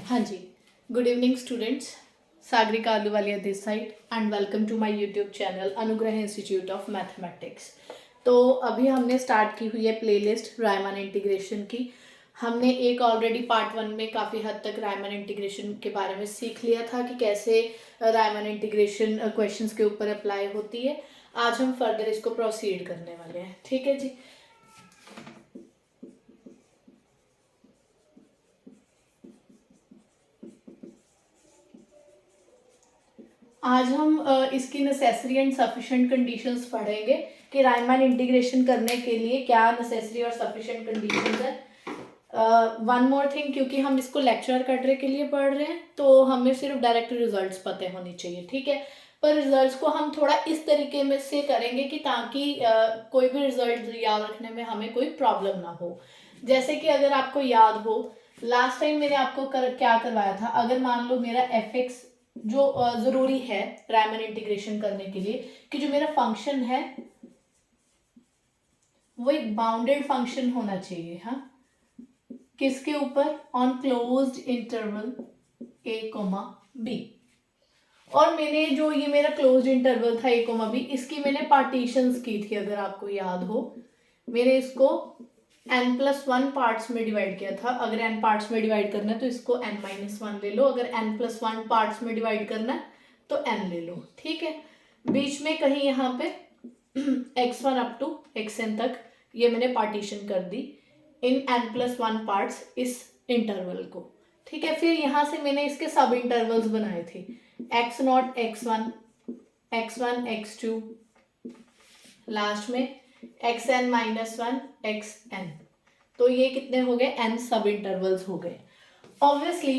हाँ जी, good evening students. Sagarika Ahluwalia this side and welcome to my YouTube channel Anugrah institute of mathematics. तो अभी हमने स्टार्ट की हुई है प्लेलिस्ट रायमन इंटीग्रेशन की। हमने एक ऑलरेडी पार्ट 1 में काफ़ी हद तक रायमन इंटीग्रेशन के बारे में सीख लिया था कि कैसे रायमन इंटीग्रेशन क्वेश्चंस के ऊपर अप्लाई होती है। आज हम फर्दर इसको प्रोसीड करने वाले हैं, ठीक है जी। आज हम इसकी नेसेसरी एंड सफिशिएंट कंडीशंस पढ़ेंगे कि रायमन इंटीग्रेशन करने के लिए क्या नेसेसरी और सफिशिएंट कंडीशंस है। वन मोर थिंग, क्योंकि हम इसको लेक्चर कटरे के लिए पढ़ रहे हैं तो हमें सिर्फ डायरेक्ट रिजल्ट्स पते होने चाहिए, ठीक है। पर रिजल्ट्स को हम थोड़ा इस तरीके में से करेंगे कि ताकि कोई भी रिजल्ट याद रखने में हमें कोई प्रॉब्लम ना हो। जैसे कि अगर आपको याद हो, लास्ट टाइम मैंने आपको क्या करवाया था, अगर मान लो मेरा एफ एक्स जो जरूरी है रायमन इंटीग्रेशन करने के लिए कि जो मेरा फंक्शन है वो एक बाउंडेड फंक्शन होना चाहिए। हाँ, किसके ऊपर? On closed interval a, b। और मैंने जो ये मेरा क्लोज्ड इंटरवल था a, b, इसकी मैंने पार्टीशंस की थी, अगर आपको याद हो। मैंने इसको n+1 पार्ट्स में डिवाइड किया था। अगर n पार्ट्स में डिवाइड करना है तो इसको n-1 ले लो, अगर n+1 पार्ट्स में डिवाइड करना है तो n ले लो, ठीक है। बीच में कहीं यहाँ पे x1 अप टू xn तक ये मैंने पार्टीशन कर दी इन n+1 पार्ट्स इस इंटरवल को, ठीक है। फिर यहाँ से मैंने इसके सब इंटरवल्स बनाए थे, x0 x1 x1 x2, last में xn-1 xn। तो ये कितने हो गए? n सब इंटरवल्स हो गए। ऑब्वियसली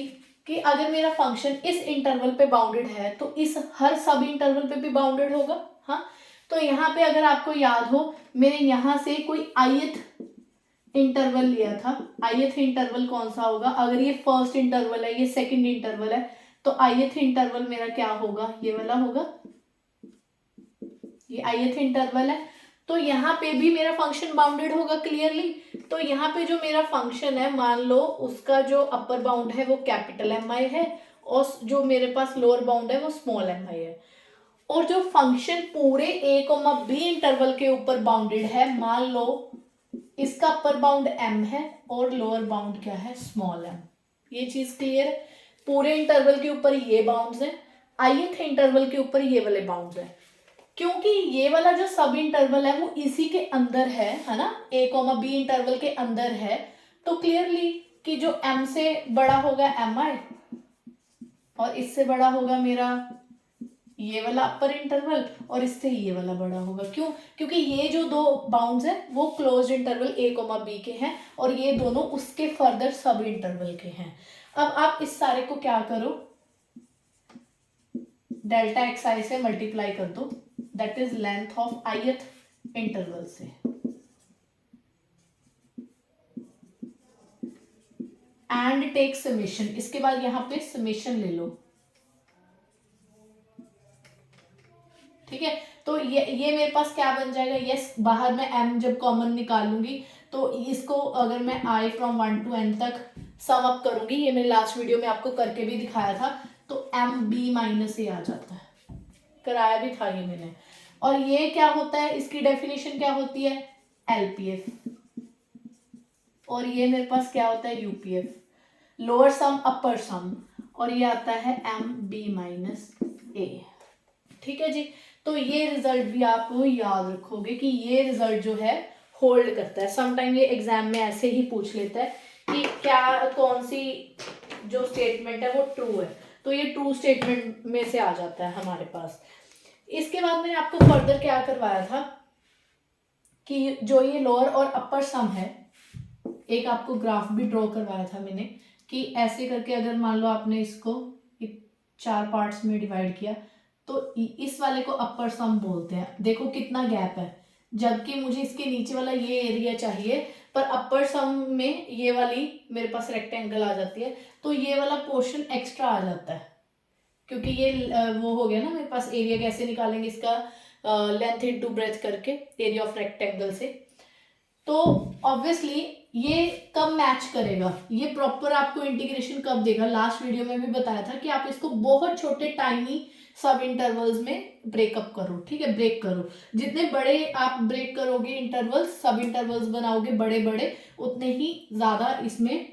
कि अगर मेरा फंक्शन इस इंटरवल पे बाउंडेड है तो इस हर सब इंटरवल पे भी बाउंडेड होगा। हाँ, तो यहाँ पे अगर आपको याद हो, मैंने यहाँ से कोई ith इंटरवल लिया था। ith इंटरवल कौन सा होगा? अगर ये फर्स्ट इंटरवल है, ये सेकंड इंटरवल है, तो ith इंटरवल मेरा क्या होगा? ये वाला होगा। ये ith इंटरवल है, तो यहाँ पे भी मेरा फंक्शन बाउंडेड होगा क्लियरली। तो यहाँ पे जो मेरा फंक्शन है, मान लो उसका जो अपर बाउंड है वो कैपिटल mi है और जो मेरे पास लोअर बाउंड है वो स्मॉल mi है। और जो फंक्शन पूरे a, b इंटरवल के ऊपर बाउंडेड है, मान लो इसका अपर बाउंड m है और लोअर बाउंड क्या है? Small m। ये चीज क्लियर है? पूरे इंटरवल के ऊपर ये बाउंड्स हैं, ith इंटरवल के ऊपर ये वाले बाउंड्स हैं। क्योंकि ये वाला जो सब इंटरवल है वो इसी के अंदर है ना, a, b इंटरवल के अंदर है, तो क्लियरली कि जो m से बड़ा होगा mi और इससे बड़ा होगा मेरा ये वाला अपर इंटरवल और इससे ये वाला बड़ा होगा। क्यों? क्योंकि ये जो दो बाउंड्स है वो क्लोज्ड इंटरवल a, b के हैं और ये दोनों उसके फर्दर सब इंटरवल के हैं। अब आप इस सारे को क्या करो, डेल्टा xi से मल्टीप्लाई कर दो, that is length of ith interval से। एंड टेक समेशन, इसके बाद यहां पे समेशन ले लो, ठीक है। तो ये मेरे पास क्या बन जाएगा? यस, बाहर में m जब कॉमन निकालूंगी तो इसको अगर मैं i फ्रॉम 1 to n तक सम अप करूंगी, ये मैंने लास्ट वीडियो में आपको करके भी दिखाया था, तो mb माइनस a आ जाता है, कराया भी था ये मैंने। और ये क्या होता है? इसकी डेफिनेशन क्या होती है? LPF। और ये मेरे पास क्या होता है? UPF, lower sum upper sum, और ये आता है MB माइनस A, ठीक है जी। तो ये रिजल्ट भी आप याद रखोगे कि ये रिजल्ट जो है होल्ड करता है। समटाइम ये एग्जाम में ऐसे ही पूछ लेता है कि क्या कौन सी जो स्टेटमेंट है वो ट्रू है, तो ये ट्रू स्टेटमेंट में से आ जाता है हमारे पास। इसके बाद मैंने आपको फर्दर क्या करवाया था कि जो ये लोअर और अपर सम है, एक आपको ग्राफ भी ड्रॉ करवाया था मैंने कि ऐसे करके अगर मान लो आपने इसको 4 पार्ट्स में डिवाइड किया तो इस वाले को अपर सम बोलते हैं। देखो कितना गैप है, जबकि मुझे इसके नीचे वाला ये एरिया चाहिए, पर अपर सम में ये वाली मेरे पास रेक्टेंगल आ जाती है, तो ये वाला पोर्शन एक्स्ट्रा आ जाता है, क्योंकि ये वो हो गया ना मेरे पास। एरिया कैसे निकालेंगे इसका? लेंथ इनटू ब्रेथ करके एरिया ऑफ रेक्टेंगल से। तो ऑब्वियसली ये कब मैच करेगा, ये प्रॉपर आपको इंटीग्रेशन कब देगा, लास्ट वीडियो में भी बताया था कि आप इसको बहुत छोटे टाइनी सब इंटरवल्स में ब्रेकअप करो, ठीक है, ब्रेक करो। जितने बड़े आप ब्रेक करोगे इंटरवल्स, सब इंटरवल्स बनाओगे बड़े बड़े, उतने ही ज्यादा इसमें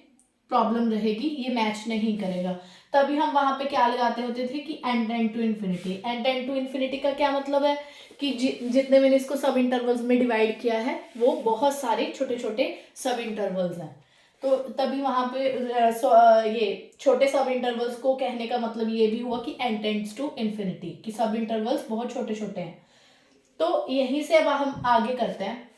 प्रॉब्लम रहेगी, ये मैच नहीं करेगा। तभी हम वहां पे क्या लगाते होते थे कि n tend to infinity. N tend to infinity का क्या मतलब है कि जितने मैंने इसको सब इंटरवल्स में डिवाइड किया है वो बहुत सारे छोटे छोटे सब इंटरवल्स हैं। तो तभी वहां पे ये छोटे सब इंटरवल्स को कहने का मतलब ये भी हुआ कि एंड टेंड्स टू इन्फिनिटी, कि सब इंटरवल्स बहुत छोटे छोटे हैं। तो यहीं से अब हम आगे करते हैं।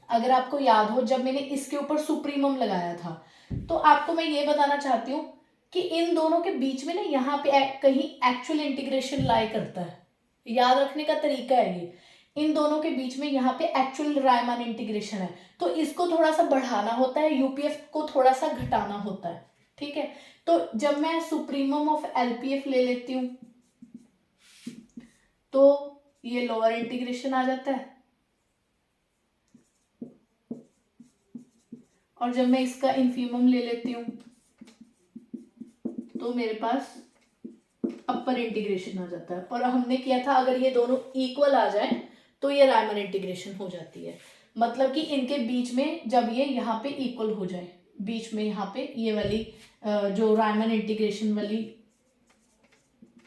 अगर आपको याद हो, जब मैंने इसके ऊपर सुप्रीमम लगाया था, तो आपको मैं ये बताना चाहती हूँ कि इन दोनों के बीच में ना यहाँ पे कहीं एक्चुअल इंटीग्रेशन लाई करता है। याद रखने का तरीका है ये, इन दोनों के बीच में यहाँ पे एक्चुअल रायमान इंटीग्रेशन है, तो इसको थोड़ा सा बढ़ाना होता है, यूपीएफ को थोड़ा सा घटाना होता है, ठीक है। तो जब मैं सुप्रीमम ऑफ एलपीएफ ले लेती हूँ तो ये लोअर इंटीग्रेशन आ जाता है, और जब मैं इसका इन्फीमम ले लेती हूँ तो मेरे पास अपर इंटीग्रेशन आ जाता है। और हमने किया था अगर ये दोनों इक्वल आ जाए तो ये रायमन इंटीग्रेशन हो जाती है, मतलब कि इनके बीच में जब ये यहाँ पे इक्वल हो जाए, बीच में यहाँ पे ये वाली जो रायमन इंटीग्रेशन वाली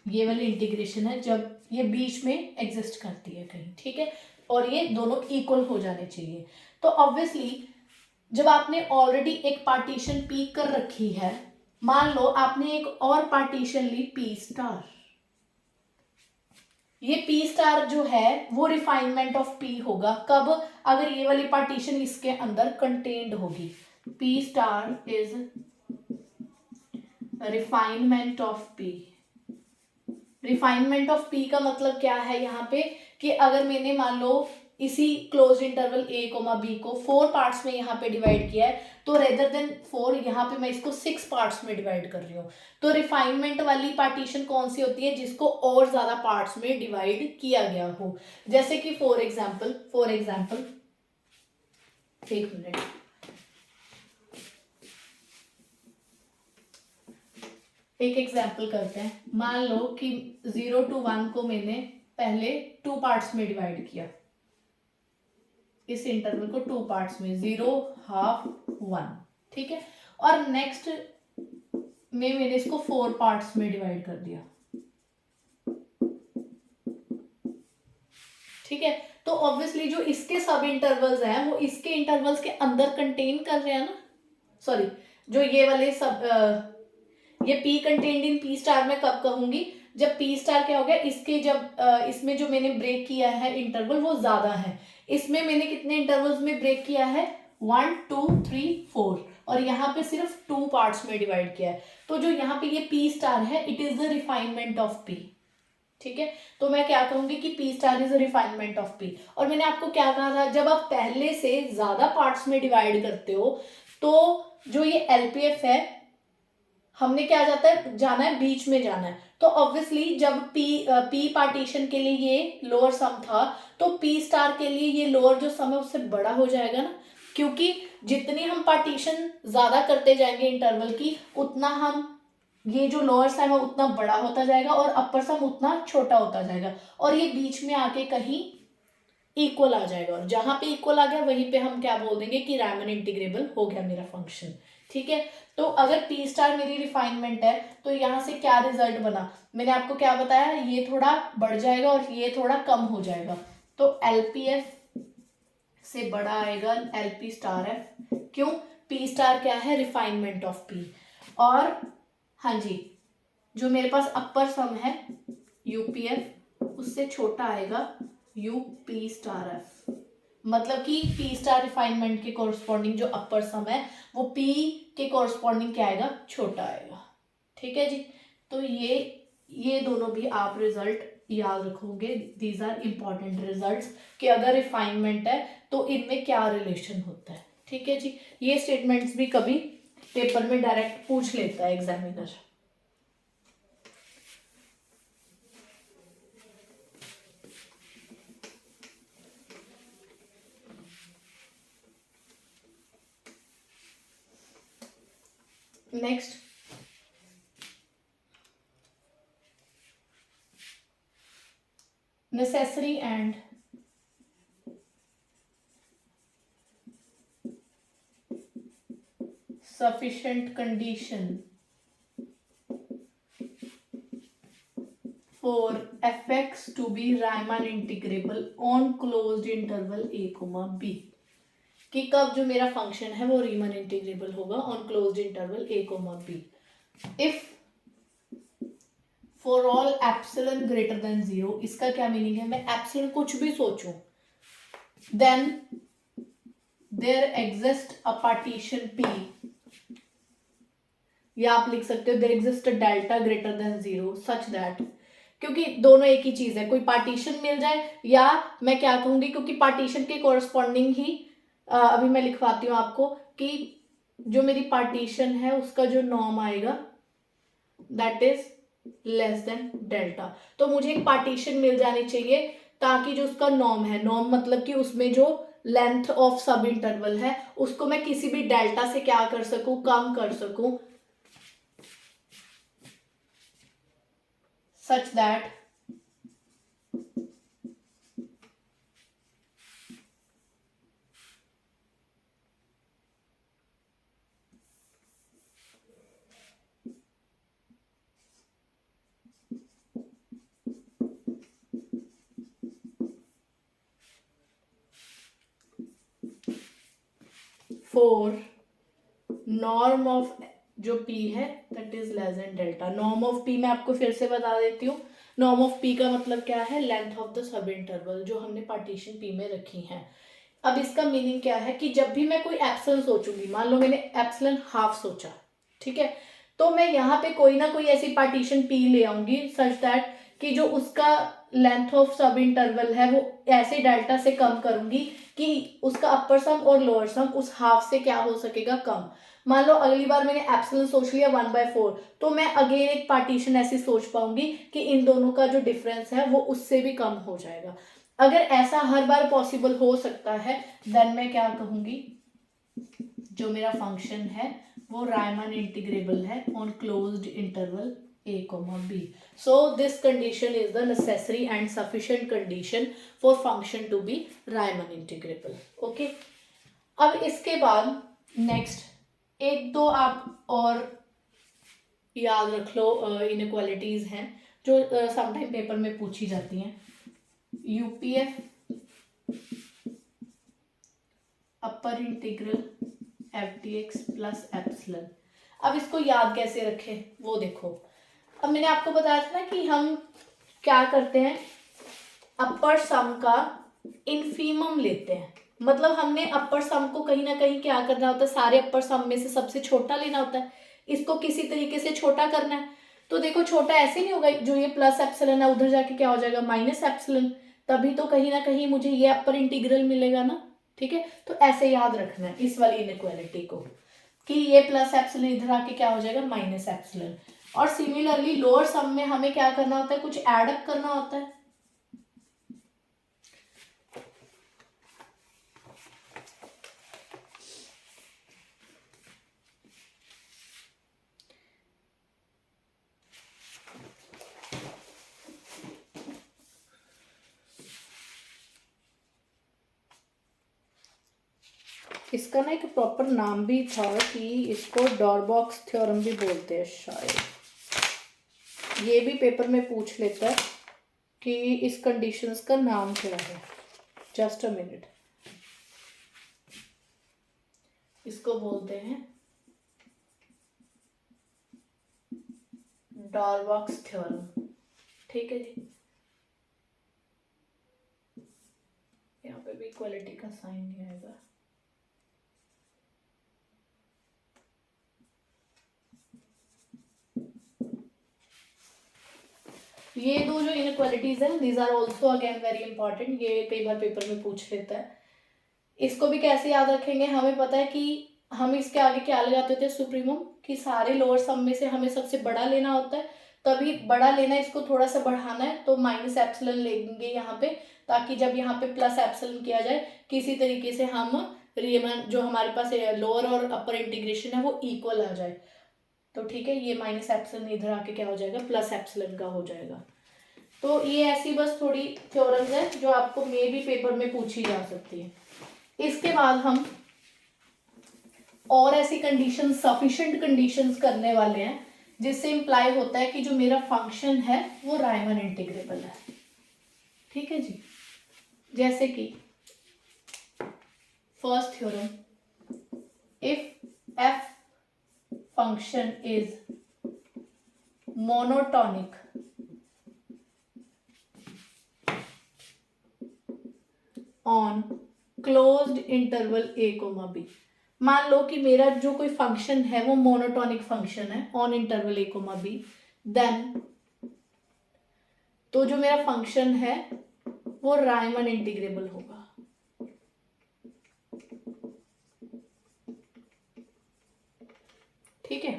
ये वाली इंटीग्रेशन है, जब ये बीच में एग्जिस्ट करती है कहीं, ठीक है, और ये दोनों इक्वल हो जाने चाहिए। तो ऑब्वियसली जब आपने ऑलरेडी एक पार्टीशन पी कर रखी है, मान लो आपने एक और पार्टीशन ली पी स्टार, ये पी स्टार जो है वो रिफाइनमेंट ऑफ पी होगा कब, अगर ये वाली पार्टीशन इसके अंदर कंटेन्ड होगी। P star is refinement of P. Refinement of P का मतलब क्या है यहाँ पे, कि अगर मैंने मान लो इसी क्लोज इंटरवल ए कोमा बी को 4 पार्ट्स में यहाँ पे डिवाइड किया है, तो रेदर देन 4 यहाँ पे मैं इसको 6 पार्ट्स में डिवाइड कर रही हूँ। तो रिफाइनमेंट वाली पार्टीशन कौन सी होती है, जिसको और ज्यादा पार्ट्स में डिवाइड किया गया हो। जैसे कि फॉर एग्जाम्पल एक मिनट, एक एग्जाम्पल करते हैं। मान लो कि 0 to 1 को मैंने पहले 2 पार्ट्स में डिवाइड किया, इस इंटरवल को 2 पार्ट्स में, 0, हाफ, 1, ठीक है, और नेक्स्ट में मैंने इसको 4 पार्ट्स में डिवाइड कर दिया, ठीक है। तो ऑब्वियसली जो इसके सब इंटरवल्स हैं वो इसके इंटरवल्स के अंदर कंटेन कर रहे हैं ना, सॉरी, जो ये वाले सब ये P contained in P star में कब कहूंगी, जब P स्टार क्या हो गया, इसके जब इसमें जो मैंने ब्रेक किया है इंटरवल वो ज्यादा है। इसमें मैंने कितने इंटरवल्स में ब्रेक किया है, 1, 2, 3, 4, और यहाँ पे सिर्फ 2 पार्ट्स में डिवाइड किया है। तो जो यहाँ पे ये P स्टार है, it is the refinement of P, ठीक है। तो मैं क्या कहूंगी कि P star is a refinement of P। और मैंने आपको क्या कहा था, जब आप पहले से ज्यादा पार्ट्स में डिवाइड करते हो तो जो ये LPF है, हमने क्या जाना है बीच में जाना है। तो ऑब्वियसली जब पी पार्टीशन के लिए ये लोअर सम था, तो पी स्टार के लिए ये लोअर जो सम है उससे बड़ा हो जाएगा ना, क्योंकि जितनी हम पार्टीशन ज्यादा करते जाएंगे इंटरवल की, उतना हम ये जो लोअर सम है उतना बड़ा होता जाएगा और अपर सम उतना छोटा होता जाएगा, और ये बीच में आके कहीं इक्वल आ जाएगा, और जहां पे इक्वल आ गया वहीं पे हम क्या बोल देंगे कि रायमन इंटीग्रेबल हो गया मेरा फंक्शन, ठीक है। तो अगर P स्टार मेरी रिफाइनमेंट है तो यहाँ से क्या रिजल्ट बना, मैंने आपको क्या बताया, ये थोड़ा बढ़ जाएगा और ये थोड़ा कम हो जाएगा। तो LPF से बड़ा आएगा LP स्टार F, क्यों, P स्टार क्या है, रिफाइनमेंट ऑफ P। और हाँ जी, जो मेरे पास अपर सम है UPF, उससे छोटा आएगा UP स्टार F, मतलब कि P स्टार रिफाइनमेंट के कोरस्पॉन्डिंग जो अपर सम है वो P के कोरस्पॉन्डिंग क्या आएगा, छोटा आएगा, ठीक है जी। तो ये दोनों भी आप रिजल्ट याद रखोगे, दीज आर इंपॉर्टेंट रिजल्ट्स, कि अगर रिफाइनमेंट है तो इनमें क्या रिलेशन होता है, ठीक है जी। ये स्टेटमेंट्स भी कभी पेपर में डायरेक्ट पूछ लेता है examiner. Next, necessary and sufficient condition for fx to be Riemann integrable on closed interval a, b, कि कब जो मेरा फंक्शन है वो रीमन इंटीग्रेबल होगा on closed interval a, b, if for all epsilon greater than 0। इसका क्या मीनिंग है, मैं एप्सिलन कुछ भी सोचूं, then there exist a partition p, या आप लिख सकते हो there exist a delta greater than 0 such that, क्योंकि दोनों एक ही चीज है, कोई पार्टीशन मिल जाए, या मैं क्या कहूंगी क्योंकि पार्टीशन के कोरस्पॉन्डिंग ही अभी मैं लिखवाती हूँ आपको कि जो मेरी पार्टीशन है उसका जो नॉर्म आएगा that is less than delta. तो मुझे एक पार्टीशन मिल जानी चाहिए ताकि जो उसका नॉर्म है, नॉर्म मतलब कि उसमें जो लेंथ ऑफ सब इंटरवल है उसको मैं किसी भी डेल्टा से क्या कर सकूं, कम कर सकूं, such that for norm of जो p है that is less than delta. Norm of p मैं आपको फिर से बता देती हूँ, नॉर्म ऑफ p का मतलब क्या है, length of the sub interval जो हमने पार्टीशन p में रखी है। अब इसका मीनिंग क्या है कि जब भी मैं कोई एप्सिलन सोचूंगी, मान लो मैंने एप्सिलन हाफ सोचा, ठीक है, तो मैं यहाँ पे कोई ना कोई ऐसी पार्टीशन p ले आऊंगी सच दैट कि जो उसका लेंथ ऑफ सब इंटरवल है वो ऐसे डेल्टा से कम करूंगी कि उसका अपर सम और लोअर सम उस हाफ से क्या हो सकेगा, कम। मान लो अगली बार मैंने एप्सिलन सोच लिया 1/4, तो मैं अगेन एक पार्टीशन ऐसी सोच पाऊंगी कि इन दोनों का जो डिफरेंस है वो उससे भी कम हो जाएगा। अगर ऐसा हर बार पॉसिबल हो सकता है देन मैं क्या कहूंगी, जो मेरा फंक्शन है वो रायमन इंटीग्रेबल है on closed interval a, b. So this condition is the necessary and sufficient condition for function to be Riemann integrable. Okay. अब इसके बाद नेक्स्ट एक दो आप और याद रख लो इनइक्वालिटीज हैं जो समटाइम पेपर में पूछी जाती हैं। UPF, upper integral F D x plus epsilon. अब इसको याद कैसे रखें वो देखो। अब मैंने आपको बताया था ना कि हम क्या करते हैं, अपर सम का इनफीमम लेते हैं, मतलब हमने अपर सम को कहीं ना कहीं क्या करना होता है, सारे अपर सम में से सबसे छोटा लेना होता है, इसको किसी तरीके से छोटा करना है। तो देखो छोटा ऐसे नहीं होगा, जो ये प्लस एप्सिलन है उधर जाके क्या हो जाएगा, माइनस एप्सिलन, तभी तो कहीं ना कहीं मुझे ये अपर इंटीग्रल मिलेगा ना, ठीक है। तो ऐसे याद रखना है इस वाली इनइक्वालिटी को कि ये प्लस एप्सिलन इधर आके क्या हो जाएगा, माइनस एप्सिलन। और सिमिलरली लोअर सम में हमें क्या करना होता है, कुछ ऐड अप करना होता है। इसका ना एक प्रॉपर नाम भी था कि इसको डॉरबॉक्स थ्योरम भी बोलते हैं शायद, ये भी पेपर में पूछ लेता है कि इस कंडीशंस का नाम क्या है। जस्ट अ मिनट, इसको बोलते हैं डॉरबॉक्स थ्योरम, ठीक है जी। यहाँ पे भी इक्वालिटी का साइन नहीं आएगा। ये दो जो इनइक्वालिटीज है these are also again very important, ये कई बार पेपर में पूछ लेता है। इसको भी कैसे याद रखेंगे, हमें पता है कि हम इसके आगे क्या लगाते थे, सुप्रीमम, कि सारे लोअर सम में से हमें सबसे बड़ा लेना होता है, तभी बड़ा लेना है, इसको थोड़ा सा बढ़ाना है तो माइनस एप्सिलन लेंगे यहाँ पे, ताकि जब यहाँ पे प्लस एप्सिलन किया जाए किसी तरीके से हम रीमन जो हमारे पास लोअर और अपर इंटीग्रेशन है वो इक्वल आ जाए। तो ठीक है, ये माइनस एप्सिलॉन इधर आके क्या हो जाएगा, प्लस एप्सिलॉन का हो जाएगा। तो ये ऐसी बस थोड़ी थ्योरम्स है जो आपको मे भी पेपर में पूछी जा सकती है। इसके बाद हम और ऐसी कंडीशन, सफिशिएंट कंडीशंस करने वाले हैं जिससे इंप्लाई होता है कि जो मेरा फंक्शन है वो रायमन इंटीग्रेबल है। ठीक है जी, जैसे कि first theorem, if F function is monotonic on closed interval a, b। मान लो कि मेरा जो कोई फंक्शन है वो मोनोटोनिक फंक्शन है on interval a, b, then तो जो मेरा फंक्शन है वो रायमन इंटीग्रेबल होगा। ठीक है,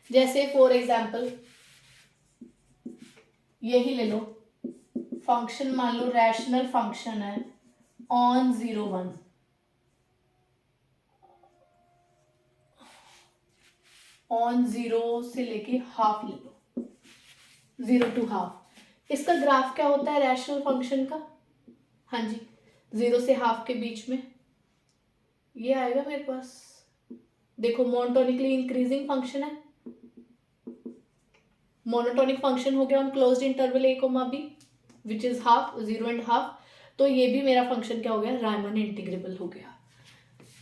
जैसे फॉर एग्जाम्पल यही ले लो, फंक्शन मान लो रैशनल फंक्शन है ऑन 0, 1, ऑन 0 से लेके हाफ ले लो, 0 to हाफ। इसका ग्राफ क्या होता है रैशनल फंक्शन का? हाँ जी, 0 से हाफ के बीच में ये आएगा मेरे पास। देखो मोनोटोनिकली इंक्रीजिंग फंक्शन है, मोनोटोनिक फंक्शन हो गया on closed interval a, b which is half, 0 and half. तो ये भी मेरा फंक्शन क्या हो गया, रायमन इंटीग्रेबल हो गया।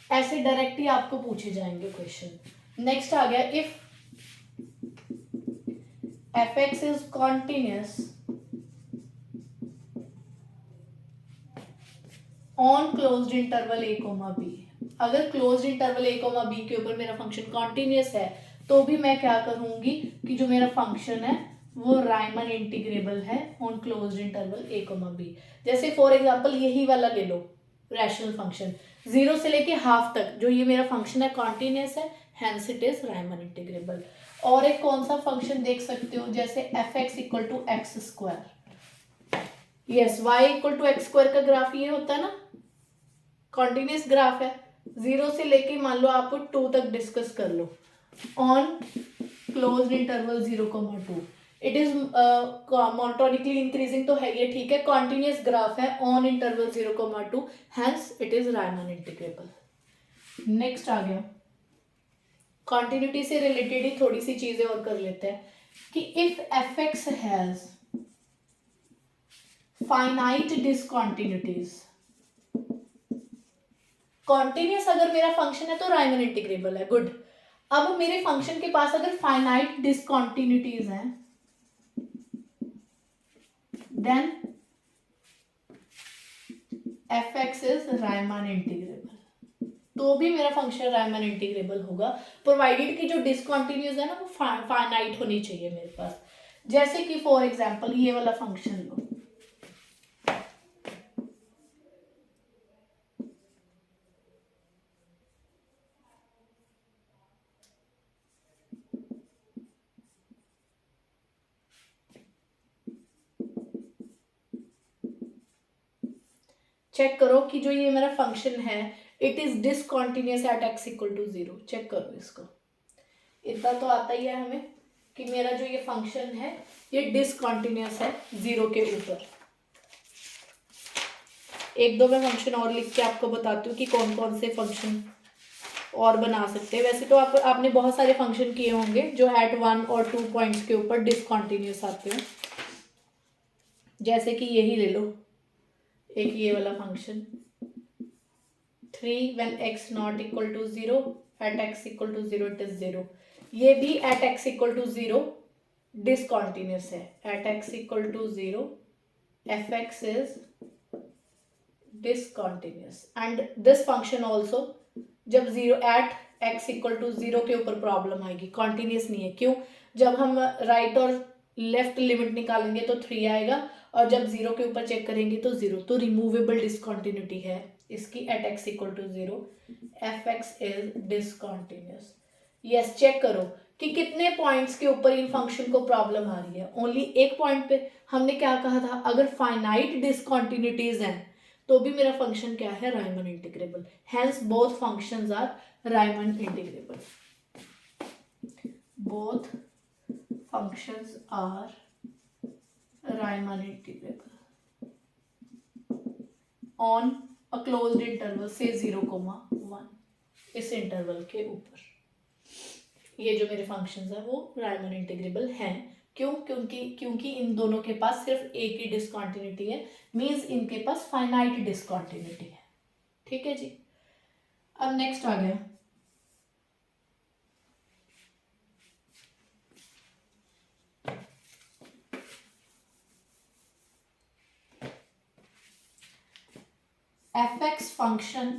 ऐसे डायरेक्ट ही आपको पूछे जाएंगे क्वेश्चन। नेक्स्ट आ गया, if fx is continuous on closed interval a, b। अगर क्लोज्ड इंटरवल a, b के ऊपर मेरा फंक्शन कॉन्टिन्यूअस है तो भी मैं क्या करूंगी कि जो मेरा फंक्शन है वो रायमन इंटीग्रेबल है on closed interval a, b। जैसे फॉर एग्जांपल यही वाला ले लो रैशनल फंक्शन, 0 से लेके हाफ तक जो ये मेरा फंक्शन है कॉन्टिन्यूअस है, hence it is Riemann integrable. और एक कौन सा फंक्शन देख सकते हो, जैसे fx equal to x square, yes y equal to x square का ग्राफ ये होता है ना, कॉन्टिन्यूअस ग्राफ है, 0 से लेके मान लो आप 2 तक डिस्कस कर लो on closed interval 0, 2। It is monotonically increasing तो है ये, ठीक है, कॉन्टिन्यूअस ग्राफ है on interval 0, 2, hence it is Riemann integrable. Next आ गया, कॉन्टिन्यूटी से रिलेटेड ही थोड़ी सी चीजें और कर लेते हैं कि if fx has finite discontinuities, continuous अगर मेरा फंक्शन है तो रायमन इंटीग्रेबल है, गुड। अब मेरे फंक्शन के पास अगर फाइनाइट डिसकॉन्टिन्यूटीज हैं then fx is Riemann integrable, तो भी मेरा फंक्शन रायमन इंटीग्रेबल होगा, प्रोवाइडेड कि जो डिसकॉन्टिन्यूज है ना वो फाइनाइट होनी चाहिए मेरे पास। जैसे कि फॉर एग्जांपल ये वाला फंक्शन लो, चेक करो कि जो ये मेरा फंक्शन है it is discontinuous at x equal to 0। Check करो इसको, इतना तो आता ही है हमें कि मेरा जो ये फंक्शन है ये डिसकॉन्टिन्यूअस है 0 के ऊपर। एक दो मैं फंक्शन और लिख के आपको बताती हूँ कि कौन कौन से फंक्शन और बना सकते हैं। वैसे तो आपने बहुत सारे फंक्शन किए होंगे जो एट 1 और 2 पॉइंट्स के ऊपर डिसकॉन्टिन्यूअस आते हैं, जैसे कि यही ले लो एक ये वाला function 3 when x not equal to 0 at x equal to 0 it is 0, ये भी at x equal to 0 discontinuous है, at x equal to 0 fx is discontinuous and this function also जब 0 at x equal to 0 के ऊपर problem आएगी, continuous नहीं है। क्यों? जब हम राइट और लेफ्ट लिमिट निकालेंगे तो 3 आएगा और जब 0 के ऊपर चेक करेंगे तो 0, तो रिमूवेबल डिसकॉन्टिन्यूटी है इसकी at x equal to 0, fx is discontinuous. Yes, check करो कि कितने पॉइंट्स के ऊपर इन फंक्शन को प्रॉब्लम आ रही है। ओनली एक पॉइंट पे। हमने क्या कहा था, अगर फाइनाइट डिसकॉन्टिन्यूटीज हैं तो भी मेरा फंक्शन क्या है, Riemann integrable. Hence both functions are Riemann integrable. both functions are Riemann integrable on a closed interval से 0,1, इस इंटरवल के ऊपर ये जो मेरे फंक्शंस हैं वो रायमन इंटीग्रेबल हैं। क्यों? क्योंकि इन दोनों के पास सिर्फ एक ही डिसकंटिन्यूटी है, मींस इनके पास फाइनाइट डिसकंटिन्यूटी है। ठीक है जी। अब नेक्स्ट आ गया fx function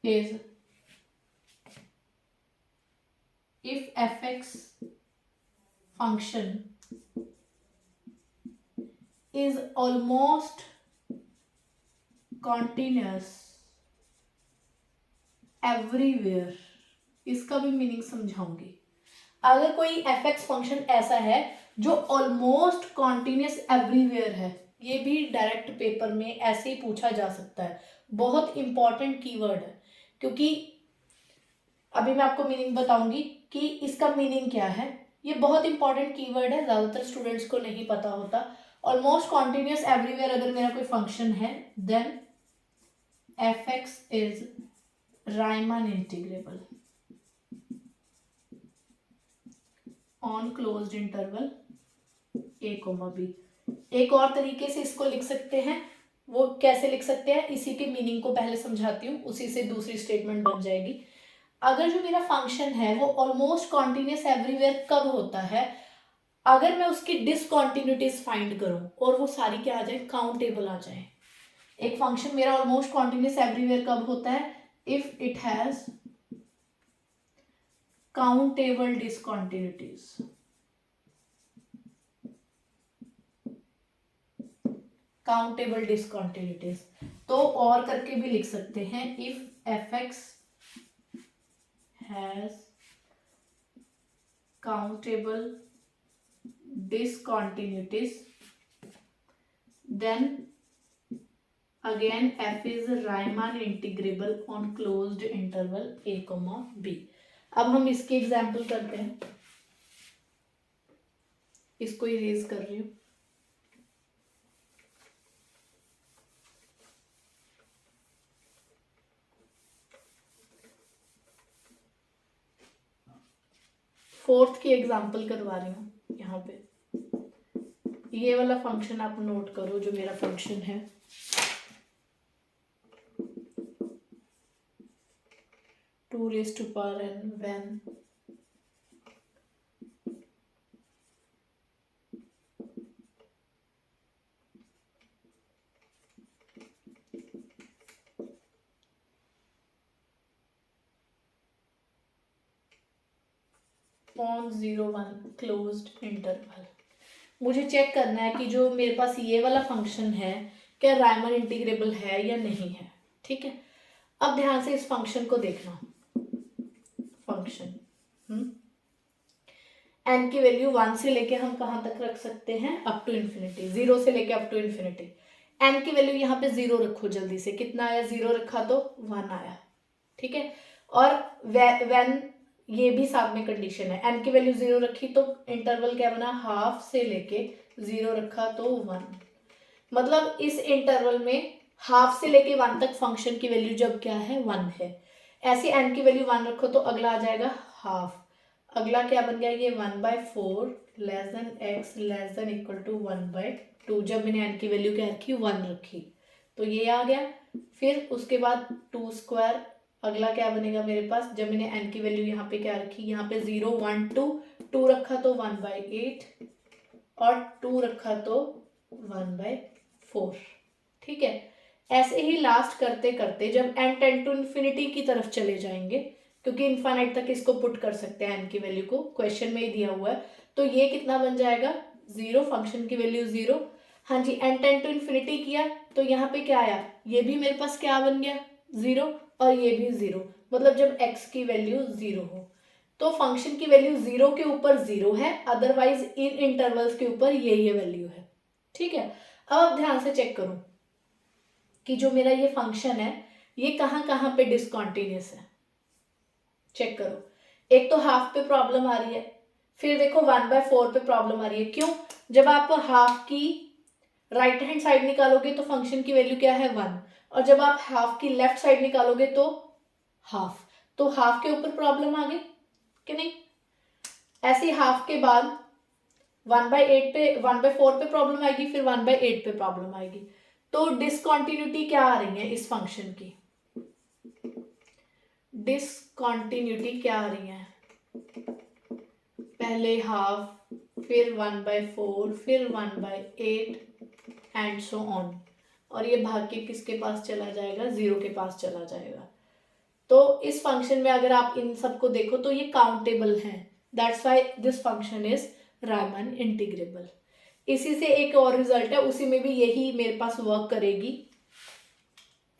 is if fx function is almost continuous everywhere, इसका भी मीनिंग समझाऊंगी। अगर कोई fx फंक्शन ऐसा है जो ऑलमोस्ट कॉन्टिन्यूस एवरीवेयर है, ये भी डायरेक्ट पेपर में ऐसे ही पूछा जा सकता है, बहुत इंपॉर्टेंट कीवर्ड है, क्योंकि अभी मैं आपको मीनिंग बताऊंगी कि इसका मीनिंग क्या है। ये बहुत इंपॉर्टेंट कीवर्ड है, ज्यादातर स्टूडेंट्स को नहीं पता होता। ऑलमोस्ट कॉन्टिन्यूस एवरीवेयर अगर मेरा कोई फंक्शन है, then fx is Riemann integrable on closed interval a, b। एक और तरीके से इसको लिख सकते हैं, वो कैसे लिख सकते हैं, इसी के मीनिंग को पहले समझाती हूँ, उसी से दूसरी स्टेटमेंट बन जाएगी। अगर जो मेरा फंक्शन है वो ऑलमोस्ट कॉन्टिन्यूस एवरीवेयर कब होता है, अगर मैं उसकी डिसकॉन्टिन्यूटीज फाइंड करूं और वो सारी क्या आ जाए, काउंटेबल आ जाए। एक फंक्शन मेरा ऑलमोस्ट कॉन्टिन्यूस एवरीवेयर कब होता है, if it has countable discontinuities. Countable discontinuities तो और करके भी लिख सकते हैं, if fx has countable discontinuities, then again f is Riemann integrable on closed interval a, b। अब हम इसके एग्जाम्पल करते हैं, इसको इरेज कर रही हूं। फोर्थ की एग्जाम्पल करवा रही हूं यहाँ पे। ये वाला फंक्शन आप नोट करो, जो मेरा फंक्शन है 2n when on 0,1 closed interval. मुझे चेक करना है कि जो मेरे पास ये वाला फंक्शन है क्या रायमन इंटीग्रेबल है या नहीं है। ठीक है, अब ध्यान से इस फंक्शन को देखना। फंक्शन n की वैल्यू 1 से लेके हम कहां तक रख सकते हैं, अप टू इन्फिनिटी, 0 से लेके अप टू इन्फिनिटी। n की वैल्यू यहाँ पे 0 रखो, जल्दी से कितना आया, 0 रखा तो 1 आया। ठीक है, और व्हेन ये भी साथ में कंडीशन है, n की वैल्यू 0 रखी तो इंटरवल क्या बना, हाफ से लेके 0 रखा तो 1। मतलब इस इंटरवल में हाफ से लेके 1 तक फंक्शन की वैल्यू जब क्या है, 1 है। ऐसे n की वैल्यू 1 रखो तो अगला आ जाएगा हाफ। अगला क्या बन गया, ये 1/4 less than x less than equal to 1/2। जब मैंने n की वैल्यू क्या रखी, 1 रखी, तो ये आ गया। फिर उसके बाद 2²। अगला क्या बनेगा मेरे पास, जब मैंने n की वैल्यू यहाँ पे क्या रखी, यहाँ पे 0 1 2 2 रखा तो 1/8 और 2 रखा तो 1/4। ठीक है, ऐसे ही लास्ट करते करते जब n टेंड टू इन्फिनिटी की तरफ चले जाएंगे, क्योंकि इनफाइनाइट तक इसको पुट कर सकते हैं n की वैल्यू को, क्वेश्चन में ही दिया हुआ है, तो ये कितना बन जाएगा, 0, फंक्शन की वैल्यू 0। हाँ जी, n टेंड टू इन्फिनिटी किया तो यहाँ पे क्या आया, ये भी मेरे पास क्या बन गया, 0, और ये भी 0। मतलब जब x की वैल्यू 0 हो तो फंक्शन की वैल्यू 0 के ऊपर 0 है, अदरवाइज इन इंटरवल्स के ऊपर ये वैल्यू है। ठीक है, अब ध्यान से चेक करो कि जो मेरा ये फंक्शन है ये कहाँ कहाँ पे डिसकंटिन्यूअस है। चेक करो, एक तो हाफ पे प्रॉब्लम आ रही है, फिर देखो 1/4 पे प्रॉब्लम आ रही है। क्यों? जब आप हाफ की राइट हैंड साइड निकालोगे तो फंक्शन की वैल्यू क्या है 1, और जब आप हाफ की लेफ्ट साइड निकालोगे तो हाफ, तो हाफ के ऊपर प्रॉब्लम आ गई कि नहीं? ऐसे हाफ के बाद 1/8 पे 1/4 पे प्रॉब्लम आएगी, फिर 1/8 पे प्रॉब्लम आएगी। तो डिसकंटिन्यूटी क्या आ रही है इस फंक्शन की? डिसकंटिन्यूटी क्या आ रही है? पहले हाफ, फिर 1/4, फिर 1/8 एंड सो ऑन, और ये भाग के किसके पास चला जाएगा? 0 के पास चला जाएगा। तो इस फंक्शन में अगर आप इन सबको देखो तो ये काउंटेबल हैं, that's why this function is Riemann integrable. इसी से एक और रिजल्ट है, उसी में भी यही मेरे पास वर्क करेगी।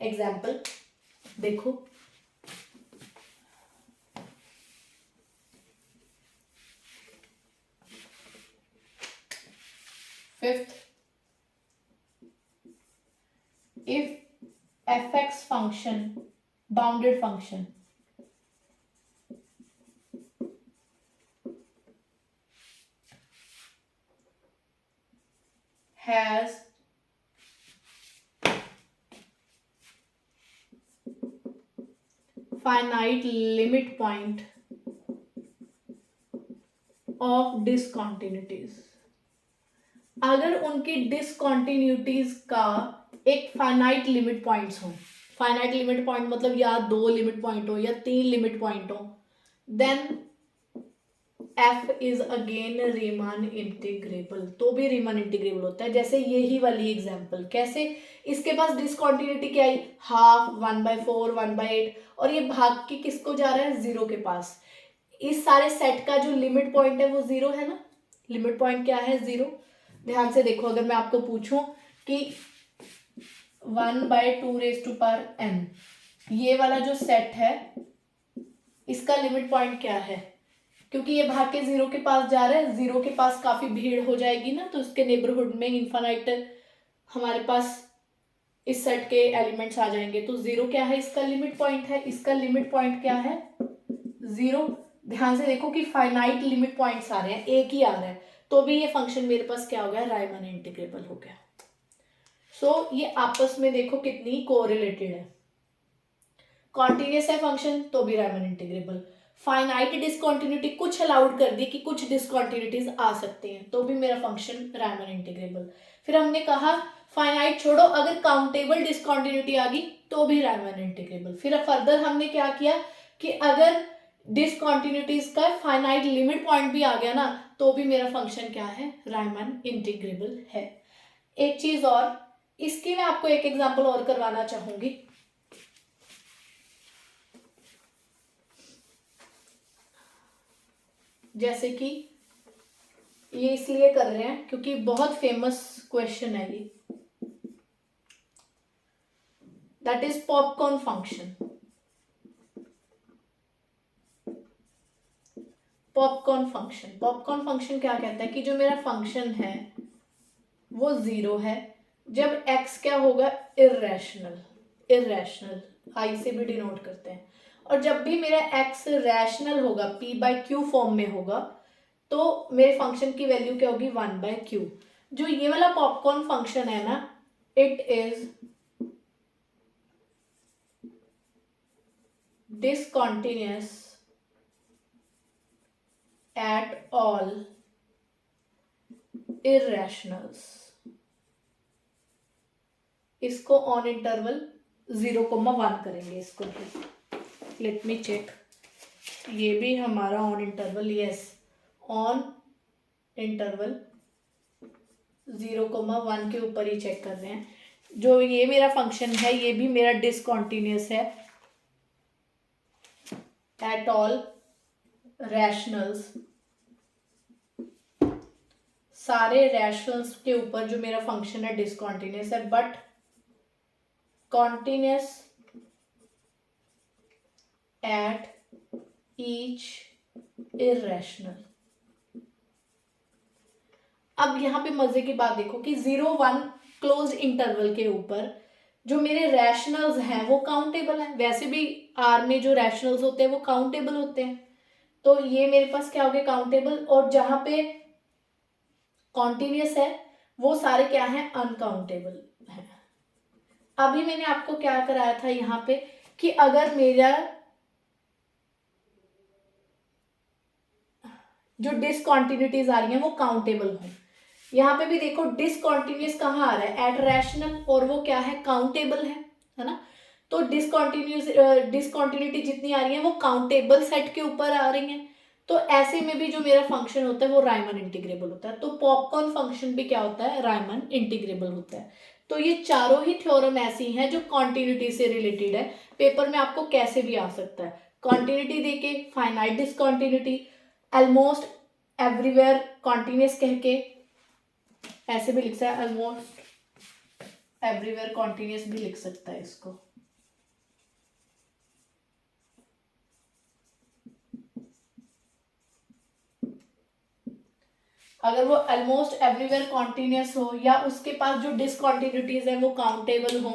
एग्जाम्पल देखो, fifth, if fx function, bounded function, has finite limit point of discontinuities, अगर उनकी डिसकॉन्टिन्यूटीज का एक फाइनाइट लिमिट पॉइंट्स हो, फाइनाइट लिमिट पॉइंट मतलब या 2 लिमिट पॉइंट हो या 3 लिमिट पॉइंट हो, then f is again Riemann integrable, तो भी रीमान इंटीग्रेबल होता है। जैसे यही वाली एग्जांपल, कैसे? इसके पास डिसकॉन्टिन्यूटी क्या आई? हाफ, 1/4, 1/8, और ये भाग के किसको जा रहा है? 0 के पास। इस सारे सेट का जो लिमिट पॉइंट है वो 0 है ना, लिमिट पॉइंट क्या है? 0। ध्यान से देखो, अगर मैं आपको पूछूं कि 1/2n, ये वाला जो सेट है इसका लिमिट पॉइंट क्या है? क्योंकि ये भाग के 0 के पास जा रहा है, 0 के पास काफी भीड़ हो जाएगी ना, तो उसके नेबरहुड में इनफाइनाइट हमारे पास इस सेट के एलिमेंट्स आ जाएंगे। तो 0 क्या है? इसका लिमिट पॉइंट है। इसका लिमिट पॉइंट क्या है? 0। ध्यान से देखो कि फाइनाइट लिमिट पॉइंट्स आ रहे हैं, एक ही आ रहा है, तो भी ये फंक्शन मेरे पास क्या हो गया? रायमन इंटीग्रेबल हो गया। सो ये आपस में देखो कितनी कोरिलेटेड है। कॉन्टिन्यूस है फंक्शन तो भी रायमन इंटीग्रेबल, फाइनाइट डिसकॉन्टिन्यूटी कुछ अलाउड कर दी कि कुछ डिसकॉन्टिन्यूटीज आ सकते हैं, तो भी मेरा फंक्शन रायमन इंटीग्रेबल। फिर हमने कहा फाइनाइट छोड़ो, अगर काउंटेबल डिसकॉन्टिन्यूटी आ गई तो भी रायमन इंटीग्रेबल। फिर फर्दर हमने क्या किया कि अगर डिसकॉन्टिन्यूटीज का फाइनाइट लिमिट पॉइंट भी आ गया ना, तो भी मेरा फंक्शन क्या है? रायमन इंटीग्रेबल है। एक चीज और, इसकी मैं आपको एक एग्जांपल और करवाना चाहूंगी। जैसे कि ये इसलिए कर रहे हैं क्योंकि बहुत फेमस क्वेश्चन है ये, that is popcorn function. Popcorn function क्या कहता है कि जो मेरा फंक्शन है वो 0 है जब x क्या होगा? इर्रेशनल, आई से भी डिनोट करते हैं। और जब भी मेरा x रैशनल होगा, p/q फॉर्म में होगा, तो मेरे फंक्शन की वैल्यू क्या होगी? 1/q। जो ये वाला पॉपकॉर्न फंक्शन है ना, it is discontinuous at all irrationals। इसको ऑन इंटरवल 0,1 करेंगे इसको भी। लेट मी चेक, ये भी हमारा on interval, yes, on interval 0,1 के ऊपर ही चेक कर रहे हैं। जो ये मेरा फंक्शन है ये भी मेरा डिसकॉन्टिन्यूस है एट ऑल रैशनल्स, सारे रैशनल्स के ऊपर जो मेरा फंक्शन है डिसकॉन्टिन्यूस है, but continuous at each irrational. अब यहाँ पे मजे की बात देखो कि 0,1 क्लोज इंटरवल के ऊपर जो मेरे रैशनल्स हैं वो काउंटेबल हैं। वैसे भी आर में जो रैशनल्स होते हैं वो काउंटेबल होते हैं, तो ये मेरे पास क्या हो गया, काउंटेबल। और जहां पे कॉन्टिन्यूस है वो सारे क्या है, अनकाउंटेबल है। अभी मैंने आपको क्या कराया था यहाँ पे कि अगर मेरा जो डिसकॉन्टिन्यूटीज आ रही हैं वो काउंटेबल हो, यहाँ पे भी देखो डिसकॉन्टिन्यूस कहाँ आ रहा है, एट रैशनल, और वो क्या है, काउंटेबल है ना। तो डिसकॉन्टिन्यूटी जितनी आ रही है वो काउंटेबल सेट के ऊपर आ रही है। तो ऐसे में भी जो मेरा फंक्शन होता है वो रायमन इंटीग्रेबल होता है। तो पॉपकॉर्न फंक्शन भी क्या होता है, रायमन इंटीग्रेबल होता है। तो ये चारों ही थ्योरम ऐसी हैं जो कॉन्टिन्यूटी से रिलेटेड है। पेपर में आपको कैसे भी आ सकता है, कॉन्टिन्यूटी देके, finite discontinuity, almost everywhere continuous कह के, ऐसे भी लिख सकता है, ऑलमोस्ट एवरीवेयर कॉन्टिन्यूस भी लिख सकता है इसको। अगर वो ऑलमोस्ट एवरीवेयर कॉन्टिन्यूस हो या उसके पास जो डिसकॉन्टिन्यूटीज है वो काउंटेबल हो,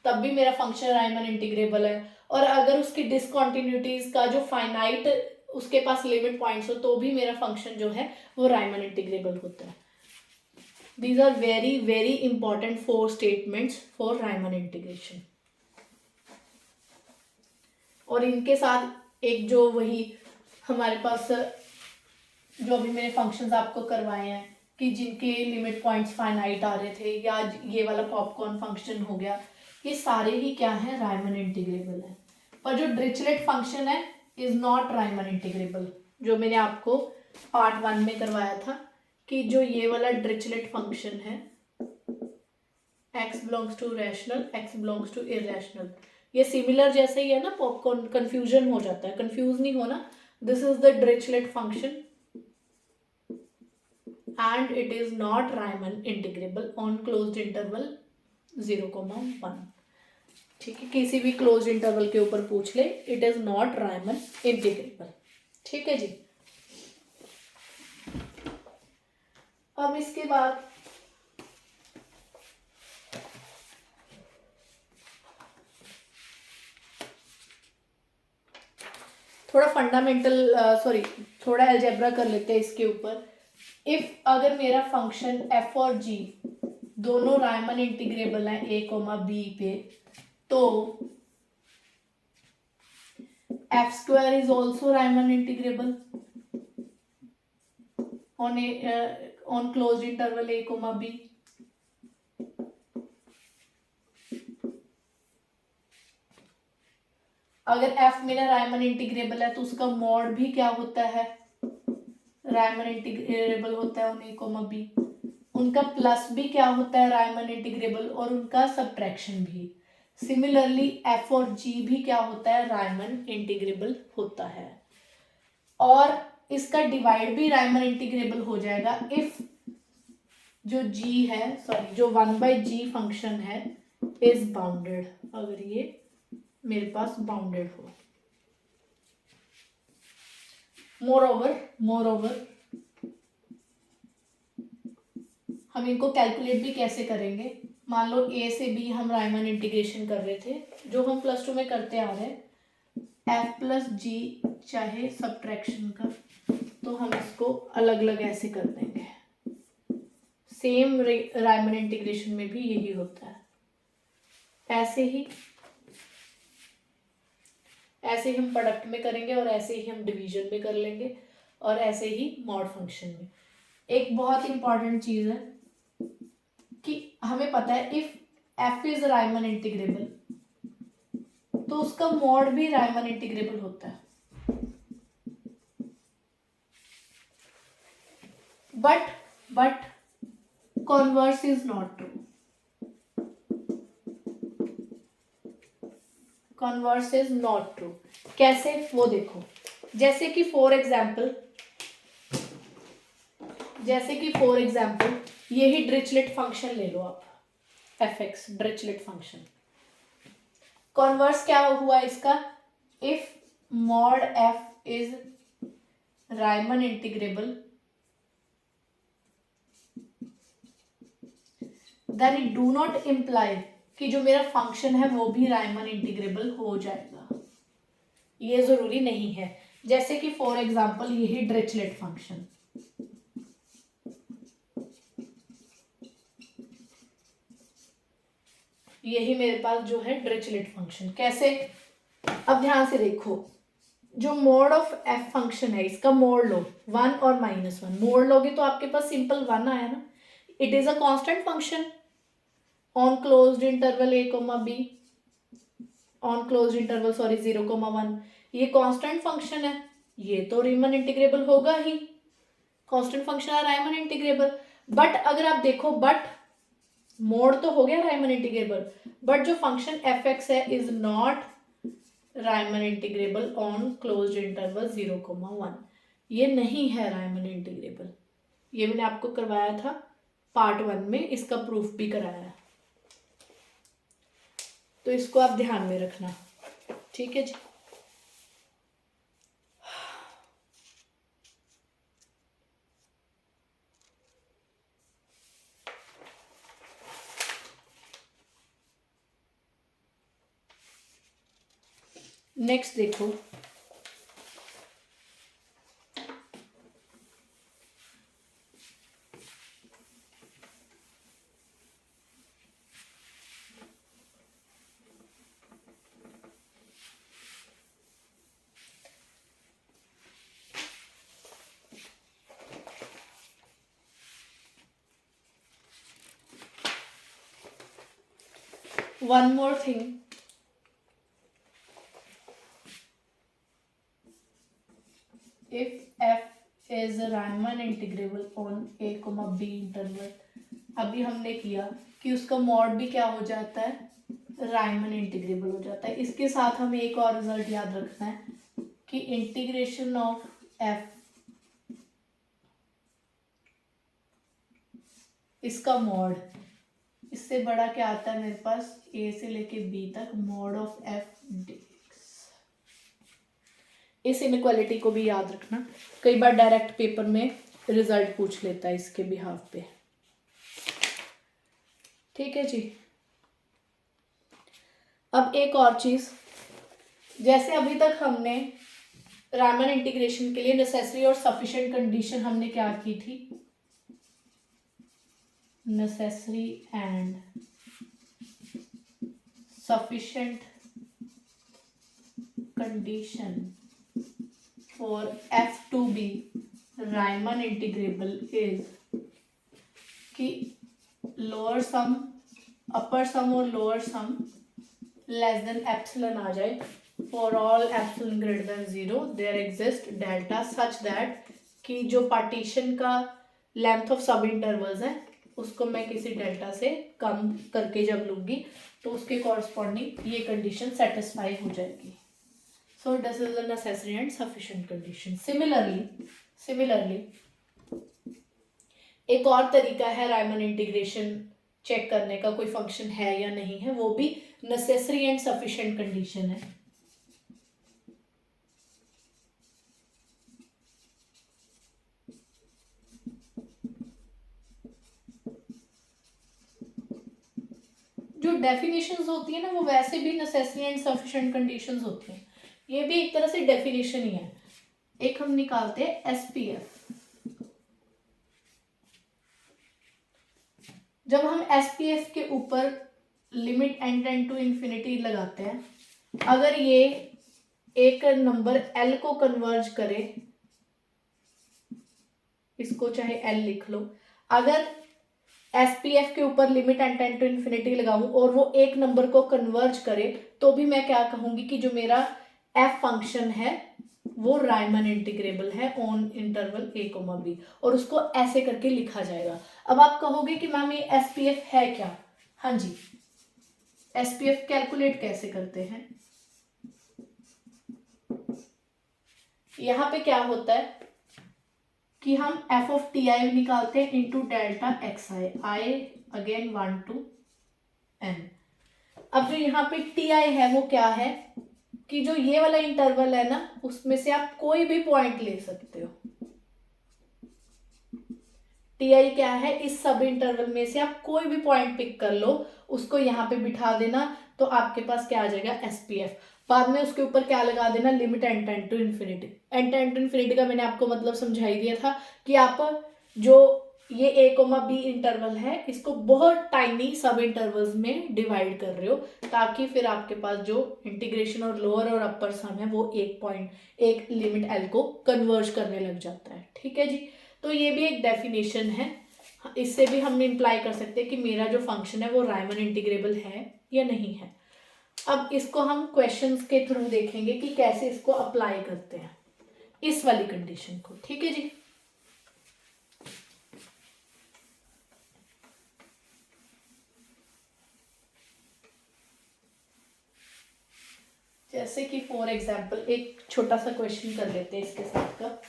तब भी मेरा फंक्शन रायमन इंटीग्रेबल है। और अगर उसकी डिसकॉन्टिन्यूटीज का जो फाइनाइट उसके पास लिमिट पॉइंट्स हो तो भी मेरा फंक्शन जो है वो रायमन इंटीग्रेबल होता है। These are very very important 4 statements for Riemann integration। और इनके साथ एक जो वही हमारे पास जो अभी मैंने फंक्शंस आपको करवाए हैं कि जिनके लिमिट पॉइंट्स फाइनाइट आ रहे थे, या ये वाला पॉपकॉर्न फंक्शन हो गया, ये सारे ही क्या है, रायमन इंटीग्रेबल है। पर जो डिरिचलेट फंक्शन है इज नॉट रायमन इंटीग्रेबल, जो मैंने आपको पार्ट 1 में करवाया था कि जो ये वाला डिरिचलेट फंक्शन है x belongs to rational, x belongs to irrational, ये सिमिलर जैसे ही है ना, पॉपकॉर्न कंफ्यूजन हो जाता है, कंफ्यूज नहीं होना। This is the Dirichlet function and it is not Riemann integrable on closed interval 0,1। ठीक है, किसी भी क्लोज इंटरवल के ऊपर पूछ ले, it is not Riemann integrable. ठीक है जी। अब इसके बाद थोड़ा फंडामेंटल थोड़ा अलजेब्रा कर लेते हैं इसके ऊपर। इफ अगर मेरा फंक्शन एफ और जी दोनों रायमन इंटीग्रेबल है a, b पे, तो F square is also Riemann integrable on closed interval a, b। अगर f मेरा रायमन इंटीग्रेबल है तो उसका मॉड भी क्या होता है, रायमन इंटीग्रेबल होता है ऑन a, b। उनका प्लस भी क्या होता है, रायमन इंटीग्रेबल, और उनका सब्ट्रैक्शन भी। सिमिलरली f और g भी क्या होता है, रायमन इंटीग्रेबल होता है। और इसका डिवाइड भी रायमन इंटीग्रेबल हो जाएगा इफ जो g है, जो 1/g फंक्शन है इज बाउंडेड, अगर ये मेरे पास बाउंडेड हो। मोर ओवर हम इनको कैलकुलेट भी कैसे करेंगे। मान लो a से b हम रायमन इंटीग्रेशन कर रहे थे, जो हम +2 में करते आ रहे हैं, f प्लस जी चाहे सब्ट्रैक्शन का, तो हम इसको अलग अलग ऐसे कर देंगे। सेम रायमन इंटीग्रेशन में भी यही होता है, ऐसे ही हम प्रोडक्ट में करेंगे, और ऐसे ही हम डिवीजन में कर लेंगे, और ऐसे ही मॉड फंक्शन में। एक बहुत इंपॉर्टेंट चीज है कि हमें पता है if f is Riemann integrable तो उसका मॉड भी रायमन इंटीग्रेबल होता है। But converse is not true. Converse is not true कैसे, वो देखो। जैसे कि फॉर एग्जाम्पल यही डिरिचलेट फंक्शन ले लो आप, fx डिरिचलेट फंक्शन। कॉन्वर्स क्या हुआ इसका, if mod f is Riemann integrable then it do not imply कि जो मेरा फंक्शन है वो भी रायमन इंटीग्रेबल हो जाएगा। ये जरूरी नहीं है, जैसे कि फॉर एग्जांपल यही डिरिचलेट फंक्शन, यही मेरे पास जो है डिरिचलेट फंक्शन। कैसे, अब ध्यान से देखो, जो मोड ऑफ एफ फंक्शन है इसका मोड लो 1 और -1, मोड लोगे तो आपके पास सिंपल 1 आया ना। It is a constant function on closed interval a, b, on closed interval sorry 0, 1, ये कांस्टेंट फंक्शन है, ये तो रीमन इंटीग्रेबल होगा ही, कांस्टेंट फंक्शन है रायमन इंटीग्रेबल। बट अगर आप देखो, बट मोड तो हो गया रायमन इंटीग्रेबल, बट जो फंक्शन एफ एक्स है is not Riemann integrable on closed interval 0, 1, ये नहीं है रायमन इंटीग्रेबल। ये मैंने आपको करवाया था पार्ट 1 में, इसका प्रूफ भी कराया है, तो इसको आप ध्यान में रखना, ठीक है जी। नेक्स्ट देखो, one more thing, if f is a Riemann integrable on a, b interval, अभी हमने किया कि उसका मॉड भी क्या हो जाता है, रायमन इंटीग्रेबल हो जाता है। इसके साथ हमें एक और रिजल्ट याद रखना है कि इंटीग्रेशन ऑफ एफ, इसका मॉड, इससे बड़ा क्या आता है मेरे पास, ए से लेके बी तक, मॉड ऑफ एफ डीएक्स। इस इनइक्वालिटी को भी याद रखना, कई बार डायरेक्ट पेपर में रिजल्ट पूछ लेता है इसके बिहाफ पे, ठीक है जी। अब एक और चीज, जैसे अभी तक हमने रायमन इंटीग्रेशन के लिए नेसेसरी और सफिशिएंट कंडीशन हमने क्या की थी, necessary and sufficient condition for F to be Riemann integrable is कि लोअर सम, अपर सम और lower sum less than epsilon आ जाए, for all epsilon greater than 0 there exist delta such that कि जो पार्टीशन का length of सब intervals है उसको मैं किसी डेल्टा से कम करके जब लूंगी तो उसके कॉरस्पॉन्डिंग ये कंडीशन सेटिस्फाई हो जाएगी। So this is the necessary and sufficient condition. Similarly एक और तरीका है रायमन इंटीग्रेशन चेक करने का, कोई फंक्शन है या नहीं है, वो भी नेसेसरी एंड सफिशिएंट कंडीशन है। जो डेफिनेशंस होती है ना वो वैसे भी नेसेसरी एंड सफिशिएंट कंडीशंस होती हैं, ये भी एक तरह से डेफिनेशन ही है। एक हम निकालते हैं एसपीएफ। जब हम एसपीएफ के ऊपर limit n tend to infinity लगाते हैं, अगर ये एक नंबर एल को कन्वर्ज करे, इसको चाहे एल लिख लो, अगर एसपीएफ के ऊपर limit n tend to infinity लगाऊं और वो एक नंबर को कन्वर्ज करे, तो भी मैं क्या कहूंगी कि जो मेरा एफ फंक्शन है वो रायमन इंटीग्रेबल है ऑन इंटरवल ए, बी, और उसको ऐसे करके लिखा जाएगा। अब आप कहोगे कि मैम ये एसपीएफ है क्या? हाँ जी, एसपीएफ कैलकुलेट कैसे करते हैं, यहाँ पे क्या होता है कि हम एफ ऑफ टी आई निकालते हैं into delta x I, I again 1 to n। अब जो यहाँ पे टी आई है वो क्या है कि जो ये वाला इंटरवल है ना उसमें से आप कोई भी पॉइंट ले सकते हो। टी आई क्या है, इस सब इंटरवल में से आप कोई भी पॉइंट पिक कर लो, उसको यहाँ पे बिठा देना, तो आपके पास क्या आ जाएगा एसपीएफ। बाद में उसके ऊपर क्या लगा देना, limit n tend to infinity. N tend to infinity का मैंने आपको मतलब समझा ही दिया था कि आप जो ये a कोमा बी इंटरवल है इसको बहुत टाइनी सब इंटरवल्स में डिवाइड कर रहे हो, ताकि फिर आपके पास जो इंटीग्रेशन और लोअर और अपर सम है वो एक लिमिट एल को कन्वर्ज करने लग जाता है। ठीक है जी, तो ये भी एक डेफिनेशन है। इससे भी हम इम्प्लाई कर सकते हैं कि मेरा जो फंक्शन है वो रायमन इंटीग्रेबल है या नहीं है। अब इसको हम क्वेश्चंस के थ्रू देखेंगे कि कैसे इसको अप्लाई करते हैं इस वाली कंडीशन को। ठीक है जी, जैसे कि फॉर एग्जांपल एक छोटा सा क्वेश्चन कर लेते हैं इसके साथ का।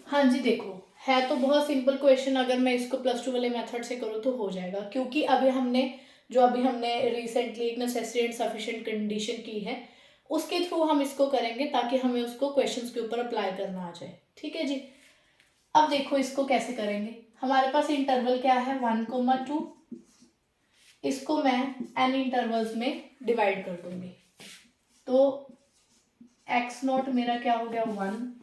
हाँ जी, देखो है तो बहुत सिंपल क्वेश्चन, अगर मैं इसको +2 वाले मेथड से करूँ तो हो जाएगा, क्योंकि अभी हमने रिसेंटली एक नेसेसरी एंड सफिशिएंट कंडीशन की है उसके थ्रू हम इसको करेंगे, ताकि हमें उसको क्वेश्चंस के ऊपर अप्लाई करना आ जाए। ठीक है जी, अब देखो इसको कैसे करेंगे। हमारे पास इंटरवल क्या है 1,2, इसको मैं n इंटरवल्स में डिवाइड कर दूंगी, तो x0 मेरा क्या हो गया 1,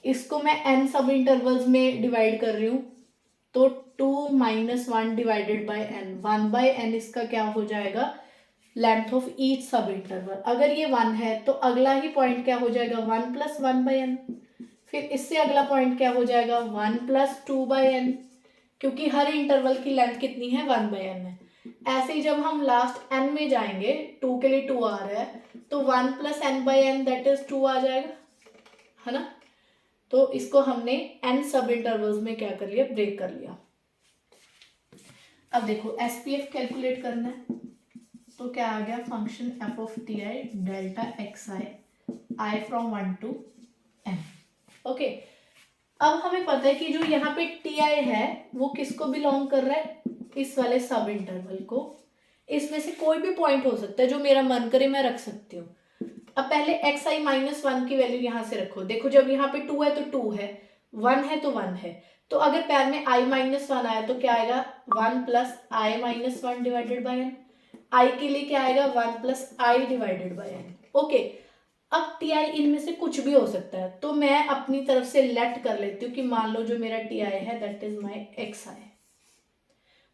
इसको मैं n सब इंटरवल्स में डिवाइड कर रही हूँ, तो 2 - 1 डिवाइडेड बाय n, 1/n इसका क्या हो जाएगा, लेंथ ऑफ ईच सब इंटरवल। अगर ये 1 है तो अगला ही पॉइंट क्या हो जाएगा 1 + 1/n, फिर इससे अगला पॉइंट क्या हो जाएगा 1 + 2/n, क्योंकि हर इंटरवल की लेंथ कितनी है 1/n है। ऐसे ही जब हम लास्ट n में जाएंगे, 2 के लिए 2 आ रहा है, तो 1 + n/n दैट इज 2 आ जाएगा, है ना। तो इसको हमने n सब इंटरवल्स में क्या कर लिया, ब्रेक कर लिया। अब देखो SPF कैलकुलेट करना है, तो क्या आ गया, function f(ti) delta xi i from 1 to n। Okay, अब हमें पता है कि जो यहाँ पे ti है वो किसको बिलोंग कर रहा है, इस वाले सब इंटरवल को। इसमें से कोई भी पॉइंट हो सकता है, जो मेरा मन करे मैं रख सकती हूँ। अब पहले xi - 1 की वैल्यू यहाँ से रखो, देखो जब यहाँ पे 2 है तो 2 है, 1 है तो 1 है, तो अगर पैर में i - 1 आया तो क्या आएगा 1 + i - 1 divided by n। i के लिए क्या आएगा 1 + i divided by n। Okay, अब ti इनमें से कुछ भी हो सकता है, तो मैं अपनी तरफ से लेट कर लेती हूँ कि मान लो जो मेरा ti है दैट इज माई xi,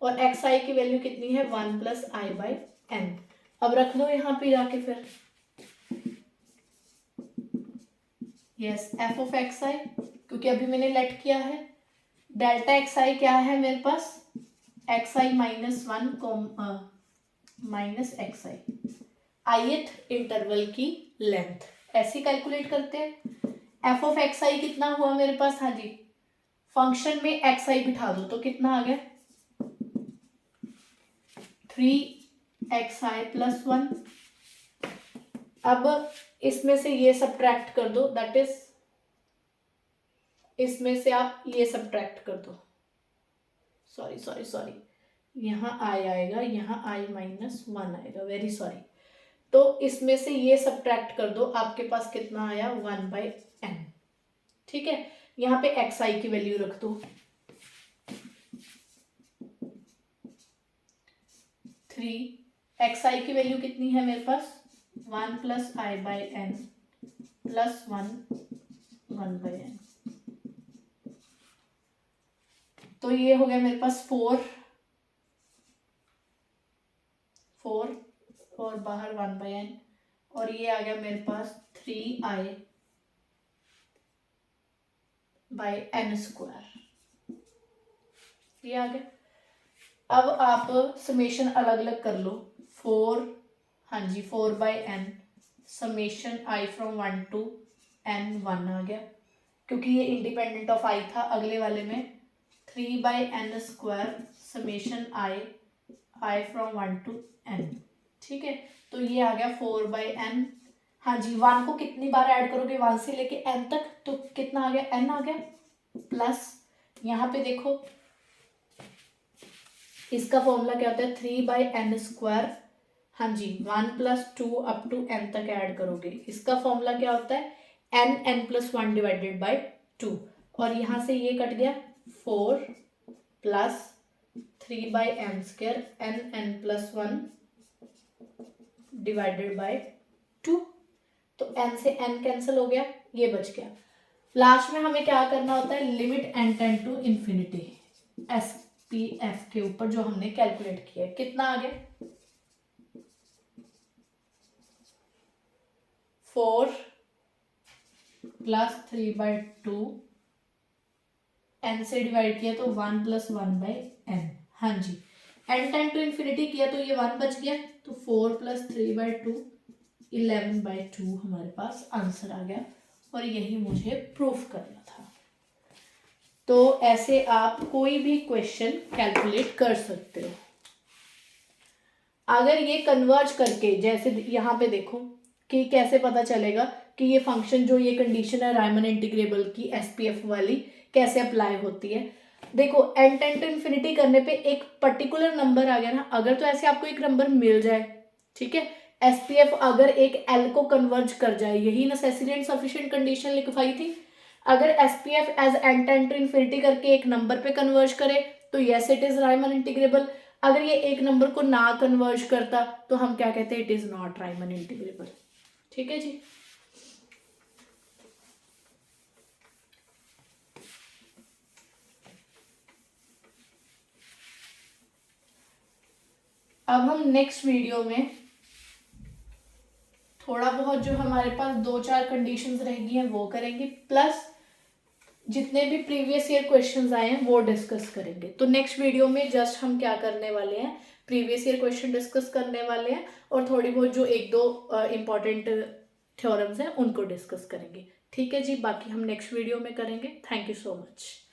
और xi की वैल्यू कितनी है 1 + i/n। अब रख दो यहाँ पे जाके फिर, यस f(xi), क्योंकि अभी मैंने लेट किया है। डेल्टा xi क्या है मेरे पास, xi - 1 xi, ith इंटरवल की लेंथ, ऐसे कैलकुलेट करते हैं। f(xi) कितना हुआ मेरे पास, हाँ जी, फंक्शन में xi बिठा दो तो कितना आ गया 3xi + 1। अब इसमें से ये सब्ट्रैक्ट कर दो, दैट इज इसमें से आप ये सब्ट्रैक्ट कर दो, सॉरी यहाँ i आएगा, यहाँ i - 1 आएगा, वेरी सॉरी। तो इसमें से ये सब्ट्रैक्ट कर दो, आपके पास कितना आया 1/n। ठीक है, यहाँ पे xi की वैल्यू रख दो 3, xi की वैल्यू कितनी है मेरे पास 1 + i/n + 1/n, तो ये हो गया मेरे पास 4 और बाहर 1/n, और ये आ गया मेरे पास 3i/n², ये आ गया। अब आप समेशन अलग अलग कर लो। 4, हाँ जी 4/n summation i from 1 to n 1 आ गया, क्योंकि ये इंडिपेंडेंट ऑफ i था। अगले वाले में 3/n² summation i from 1 to n। ठीक है, तो ये आ गया 4/n। हाँ जी 1 को कितनी बार ऐड करोगे 1 से लेके n तक, तो कितना आ गया n आ गया, प्लस यहाँ पे देखो इसका फॉर्मूला क्या होता है 3/n²। हाँ जी 1 + 2 अप टू n तक ऐड करोगे, इसका फॉर्मूला क्या होता है n+1 डिवाइडेड बाय 2। और यहाँ से ये कट गया 4 + 3/n² n+1 डिवाइडेड बाय 2। तो n से n कैंसिल हो गया, ये बच गया। लास्ट में हमें क्या करना होता है, limit n tend to infinity SPF के ऊपर जो हमने कैलकुलेट किया है, कितना आ गया 4 + 3/2 n से डिवाइड किया तो 1 + 1/n। हाँ जी n टेंड टू इन्फिनिटी किया तो ये 1 बच गया, तो 4 + 3/2 11/2 हमारे पास आंसर आ गया, और यही मुझे प्रूफ करना था। तो ऐसे आप कोई भी क्वेश्चन कैलकुलेट कर सकते हो। अगर ये कन्वर्ज करके, जैसे यहाँ पे देखो कि कैसे पता चलेगा कि ये फंक्शन जो ये कंडीशन है रायमन इंटीग्रेबल की SPF वाली कैसे अप्लाई होती है। देखो n टेंड टू इन्फिनिटी करने पे एक पर्टिकुलर नंबर आ गया ना, अगर तो ऐसे आपको एक नंबर मिल जाए, ठीक है, SPF अगर एक L को कन्वर्ज कर जाए, यही नेसेसरी एंड सफिशिएंट कंडीशन लिखवाई थी। अगर SPF as n tend to infinity करके एक नंबर पे कन्वर्ज करे तो yes it is Riemann integrable. अगर ये एक नंबर को ना कन्वर्ज करता तो हम क्या कहते हैं, it is not Riemann integrable. ठीक है जी। अब हम नेक्स्ट वीडियो में थोड़ा बहुत जो हमारे पास 2-4 कंडीशंस रहेगी हैं वो करेंगे, प्लस जितने भी प्रीवियस ईयर क्वेश्चंस आए हैं वो डिस्कस करेंगे। तो नेक्स्ट वीडियो में जस्ट हम क्या करने वाले हैं, प्रीवियस ईयर क्वेश्चन डिस्कस करने वाले हैं, और थोड़ी बहुत जो 1-2 इम्पॉर्टेंट थ्योरम्स हैं उनको डिस्कस करेंगे। ठीक है जी, बाकी हम नेक्स्ट वीडियो में करेंगे। Thank you so much.